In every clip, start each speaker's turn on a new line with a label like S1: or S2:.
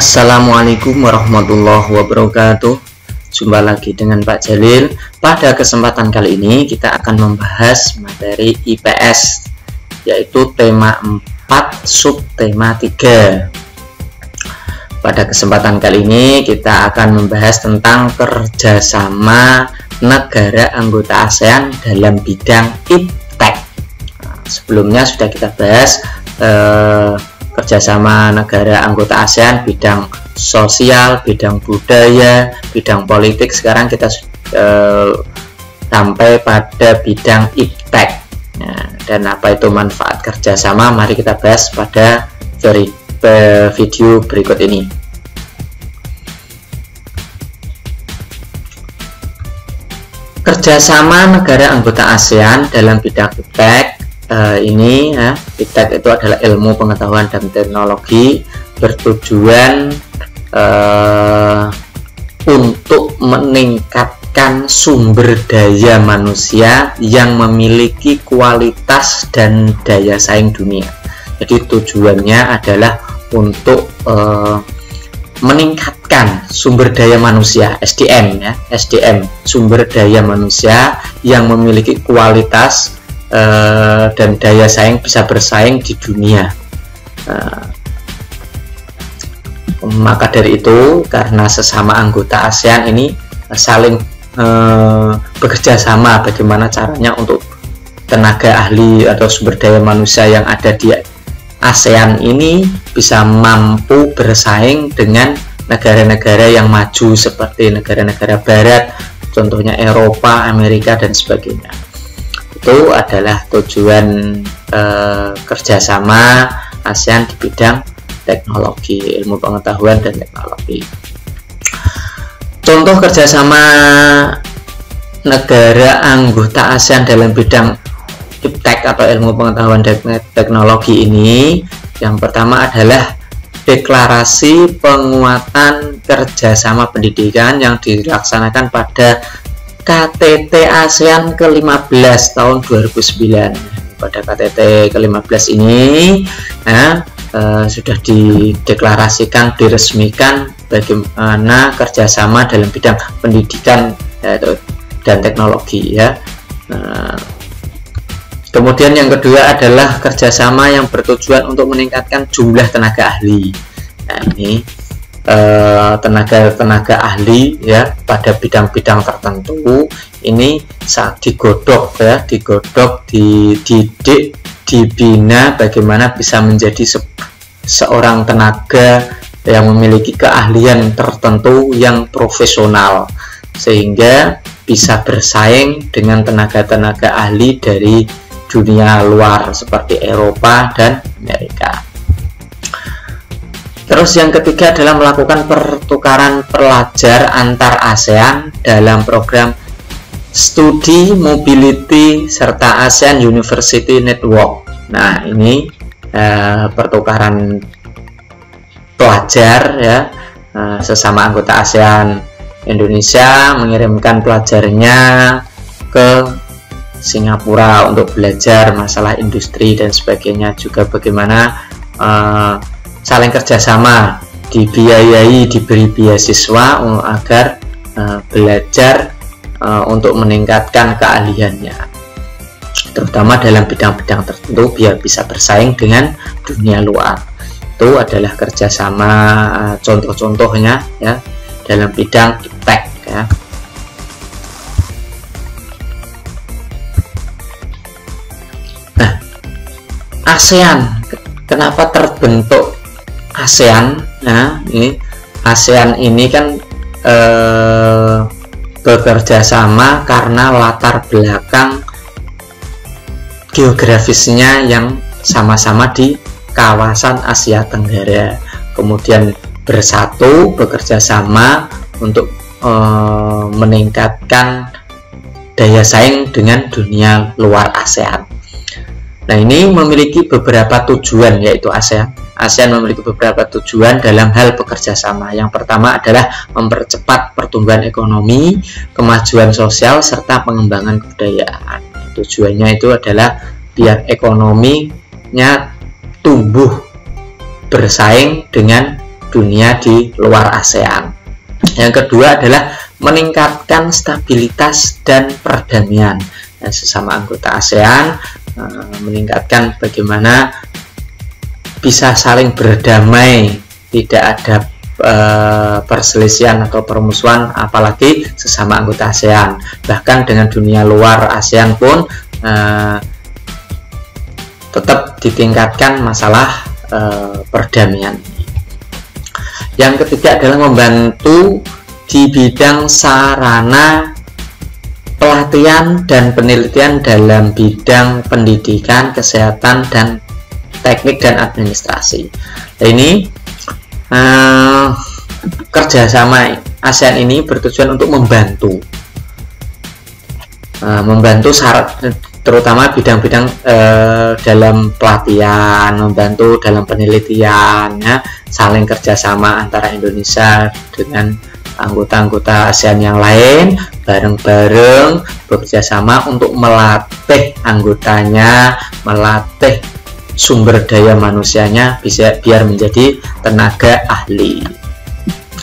S1: Assalamualaikum warahmatullahi wabarakatuh. Jumpa lagi dengan Pak Jalil. Pada kesempatan kali ini kita akan membahas materi IPS, yaitu tema 4 subtema 3. Pada kesempatan kali ini kita akan membahas tentang kerjasama negara anggota ASEAN dalam bidang iptek. Sebelumnya sudah kita bahas kerjasama negara anggota ASEAN bidang sosial, bidang budaya, bidang politik. Sekarang kita sampai pada bidang iptek. Dan apa itu manfaat kerjasama? Mari kita bahas pada video berikut ini. Kerjasama negara anggota ASEAN dalam bidang iptek ini, iptek itu adalah ilmu pengetahuan dan teknologi, bertujuan untuk meningkatkan sumber daya manusia yang memiliki kualitas dan daya saing dunia. Jadi tujuannya adalah untuk meningkatkan sumber daya manusia, SDM SDM, sumber daya manusia yang memiliki kualitas dan daya saing, bisa bersaing di dunia. Maka dari itu, karena sesama anggota ASEAN ini saling bekerja sama bagaimana caranya untuk tenaga ahli atau sumber daya manusia yang ada di ASEAN ini bisa mampu bersaing dengan negara-negara yang maju seperti negara-negara barat, contohnya Eropa, Amerika, dan sebagainya. Itu adalah tujuan kerjasama ASEAN di bidang teknologi, ilmu pengetahuan dan teknologi. Contoh kerjasama negara anggota ASEAN dalam bidang iptek atau ilmu pengetahuan dan teknologi ini, yang pertama adalah deklarasi penguatan kerjasama pendidikan yang dilaksanakan pada KTT ASEAN ke-15 tahun 2009. Pada KTT ke-15 ini sudah dideklarasikan, diresmikan bagaimana kerjasama dalam bidang pendidikan dan teknologi, Kemudian yang kedua adalah kerjasama yang bertujuan untuk meningkatkan jumlah tenaga ahli. Nah, ini tenaga ahli pada bidang-bidang tertentu ini saat digodok, dididik, dibina bagaimana bisa menjadi seorang tenaga yang memiliki keahlian tertentu yang profesional, sehingga bisa bersaing dengan tenaga-tenaga ahli dari dunia luar seperti Eropa dan Amerika. Terus yang ketiga adalah melakukan pertukaran pelajar antar ASEAN dalam program studi mobility serta ASEAN University Network. Nah, ini pertukaran pelajar sesama anggota ASEAN. Indonesia mengirimkan pelajarnya ke Singapura untuk belajar masalah industri dan sebagainya, juga bagaimana saling kerjasama, dibiayai, diberi beasiswa agar belajar untuk meningkatkan keahliannya, terutama dalam bidang-bidang tertentu biar bisa bersaing dengan dunia luar. Itu adalah kerjasama, contoh-contohnya dalam bidang iptek. Nah, ASEAN, kenapa terbentuk ASEAN? Nah, ini ASEAN ini kan bekerja sama karena latar belakang geografisnya yang sama-sama di kawasan Asia Tenggara, kemudian bersatu bekerja sama untuk meningkatkan daya saing dengan dunia luar ASEAN. Nah, ini memiliki beberapa tujuan, yaitu ASEAN memiliki beberapa tujuan dalam hal bekerja sama. Yang pertama adalah mempercepat pertumbuhan ekonomi, kemajuan sosial, serta pengembangan kebudayaan. Tujuannya itu adalah biar ekonominya tumbuh bersaing dengan dunia di luar ASEAN. Yang kedua adalah meningkatkan stabilitas dan perdamaian. Sesama anggota ASEAN meningkatkan bagaimana bisa saling berdamai, tidak ada perselisihan atau permusuhan, apalagi sesama anggota ASEAN. Bahkan dengan dunia luar ASEAN pun tetap ditingkatkan masalah perdamaian. Yang ketiga adalah membantu di bidang sarana pelatihan dan penelitian dalam bidang pendidikan, kesehatan, dan teknik dan administrasi. Nah, ini kerjasama ASEAN ini bertujuan untuk membantu syarat, terutama bidang-bidang dalam pelatihan, membantu dalam penelitian, ya, saling kerjasama antara Indonesia dengan anggota-anggota ASEAN yang lain, bareng-bareng bekerjasama untuk melatih anggotanya, melatih sumber daya manusianya bisa biar menjadi tenaga ahli.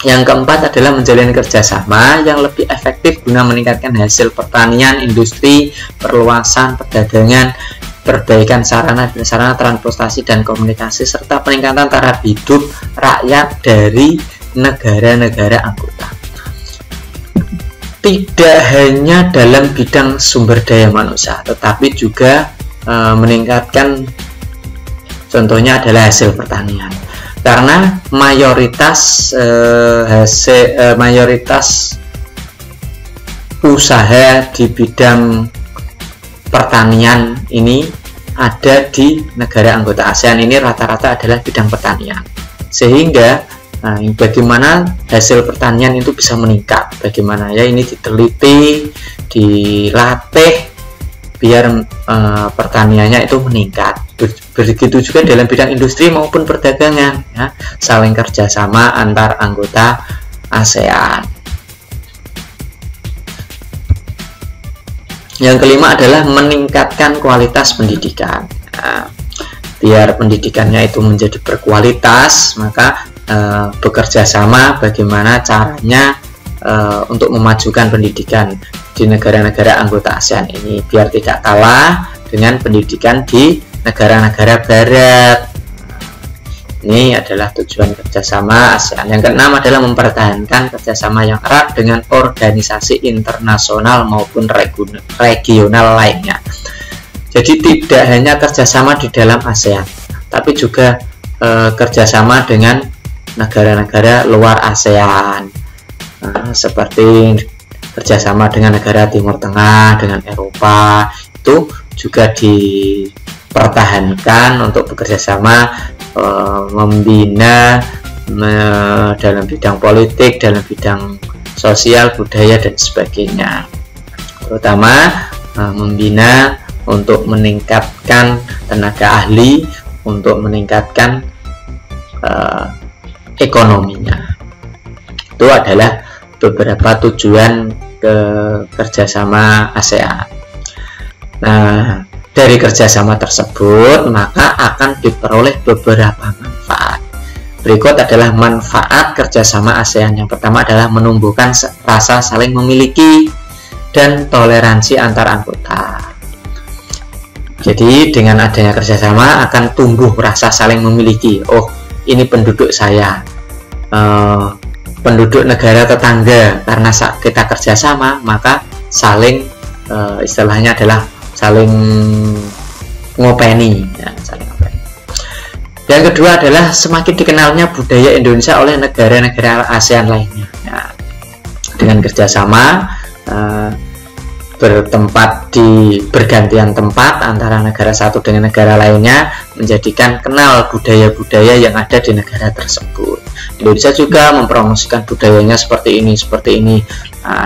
S1: Yang keempat adalah menjalin kerjasama yang lebih efektif guna meningkatkan hasil pertanian, industri, perluasan perdagangan, perbaikan sarana dan sarana transportasi dan komunikasi, serta peningkatan taraf hidup rakyat dari negara-negara anggota. Tidak hanya dalam bidang sumber daya manusia, tetapi juga meningkatkan, contohnya adalah hasil pertanian. Karena mayoritas usaha di bidang pertanian ini ada di negara anggota ASEAN ini rata-rata adalah bidang pertanian, sehingga bagaimana hasil pertanian itu bisa meningkat, bagaimana ya ini diteliti, dilatih biar pertaniannya itu meningkat. Begitu juga dalam bidang industri maupun perdagangan, ya, saling kerjasama antar anggota ASEAN. Yang kelima adalah meningkatkan kualitas pendidikan. Nah, biar pendidikannya itu menjadi berkualitas, maka bekerja sama bagaimana caranya untuk memajukan pendidikan di negara-negara anggota ASEAN ini biar tidak kalah dengan pendidikan di negara-negara barat. Ini adalah tujuan kerjasama ASEAN. Yang keenam adalah mempertahankan kerjasama yang erat dengan organisasi internasional maupun regional lainnya. Jadi tidak hanya kerjasama di dalam ASEAN, tapi juga kerjasama dengan negara-negara luar ASEAN, seperti kerjasama dengan negara Timur Tengah, dengan Eropa, itu juga dipertahankan untuk bekerjasama membina dalam bidang politik, dalam bidang sosial, budaya, dan sebagainya. Terutama membina untuk meningkatkan tenaga ahli, untuk meningkatkan ekonominya. Itu adalah beberapa tujuan kerjasama ASEAN. Nah, dari kerjasama tersebut maka akan diperoleh beberapa manfaat. Berikut adalah manfaat kerjasama ASEAN. Yang pertama adalah menumbuhkan rasa saling memiliki dan toleransi antar anggota. Jadi dengan adanya kerjasama akan tumbuh rasa saling memiliki. Oh, ini penduduk saya, penduduk negara tetangga. Karena kita kerjasama maka saling istilahnya adalah saling ngopeni, ya, saling ngopeni. Yang kedua adalah semakin dikenalnya budaya Indonesia oleh negara-negara ASEAN lainnya. Ya, dengan kerjasama bertempat di bergantian tempat antara negara satu dengan negara lainnya, menjadikan kenal budaya-budaya yang ada di negara tersebut. Indonesia juga mempromosikan budayanya seperti ini,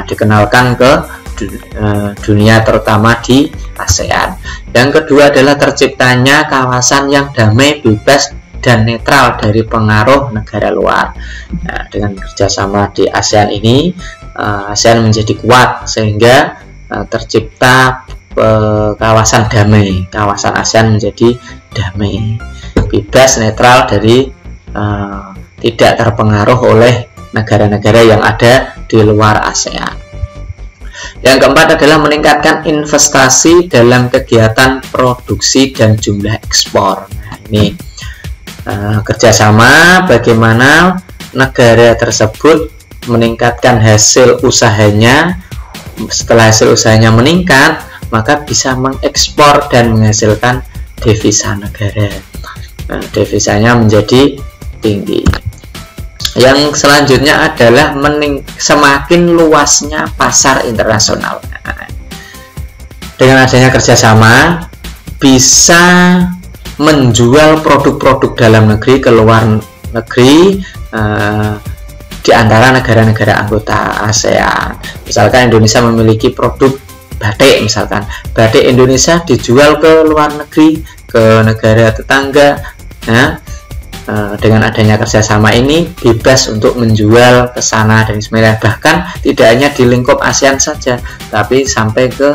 S1: dikenalkan ke dunia, terutama di ASEAN. Yang kedua adalah terciptanya kawasan yang damai, bebas, dan netral dari pengaruh negara luar. Nah, dengan kerjasama di ASEAN ini, ASEAN menjadi kuat sehingga tercipta kawasan damai. Kawasan ASEAN menjadi damai, bebas, netral dari tidak terpengaruh oleh negara-negara yang ada di luar ASEAN. Yang keempat adalah meningkatkan investasi dalam kegiatan produksi dan jumlah ekspor. Nah, ini kerjasama bagaimana negara tersebut meningkatkan hasil usahanya. Setelah hasil usahanya meningkat, maka bisa mengekspor dan menghasilkan devisa negara. Nah, devisanya menjadi tinggi. Yang selanjutnya adalah semakin luasnya pasar internasional. Dengan adanya kerjasama, bisa menjual produk-produk dalam negeri ke luar negeri di antara negara-negara anggota ASEAN. Misalkan Indonesia memiliki produk batik, misalkan batik Indonesia dijual ke luar negeri, ke negara tetangga. Nah, dengan adanya kerjasama ini bebas untuk menjual ke sana dan sebagainya. Bahkan tidak hanya di lingkup ASEAN saja, tapi sampai ke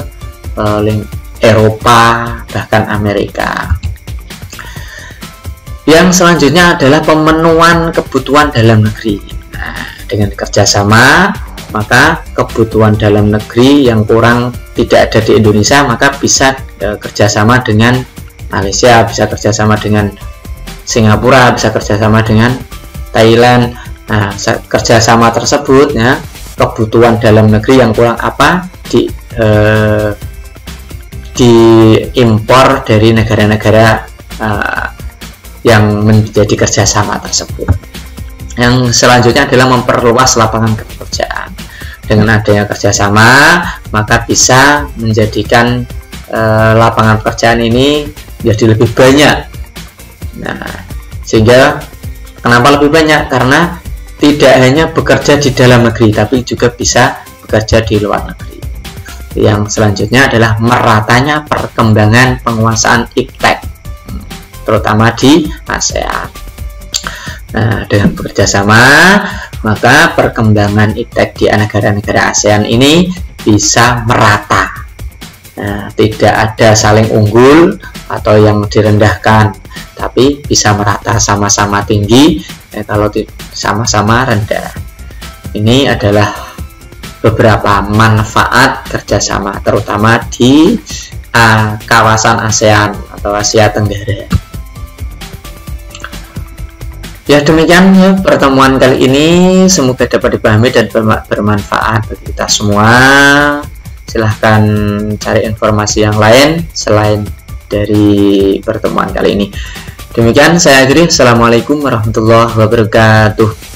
S1: Eropa, bahkan Amerika. Yang selanjutnya adalah pemenuhan kebutuhan dalam negeri. Nah, dengan kerjasama, maka kebutuhan dalam negeri yang kurang tidak ada di Indonesia, maka bisa kerjasama dengan Malaysia, bisa kerjasama dengan Singapura, bisa kerjasama dengan Thailand. Nah, kerjasama tersebut ya, kebutuhan dalam negeri yang kurang apa diimpor dari negara-negara yang menjadi kerjasama tersebut. Yang selanjutnya adalah memperluas lapangan pekerjaan. Dengan adanya kerjasama, maka bisa menjadikan lapangan pekerjaan ini menjadi lebih banyak. Nah, sehingga kenapa lebih banyak? Karena tidak hanya bekerja di dalam negeri, tapi juga bisa bekerja di luar negeri. Yang selanjutnya adalah meratanya perkembangan penguasaan iptek, terutama di ASEAN. Nah, dengan bekerjasama, maka perkembangan iptek di negara-negara ASEAN ini bisa merata. Nah, tidak ada saling unggul atau yang direndahkan, tapi bisa merata, sama-sama tinggi, kalau sama-sama rendah. Ini adalah beberapa manfaat kerjasama, terutama di kawasan ASEAN atau Asia Tenggara. Ya, demikian ya pertemuan kali ini, semoga dapat dipahami dan bermanfaat bagi kita semua. Silahkan cari informasi yang lain selain dari pertemuan kali ini. Demikian saya akhiri. Assalamualaikum warahmatullahi wabarakatuh.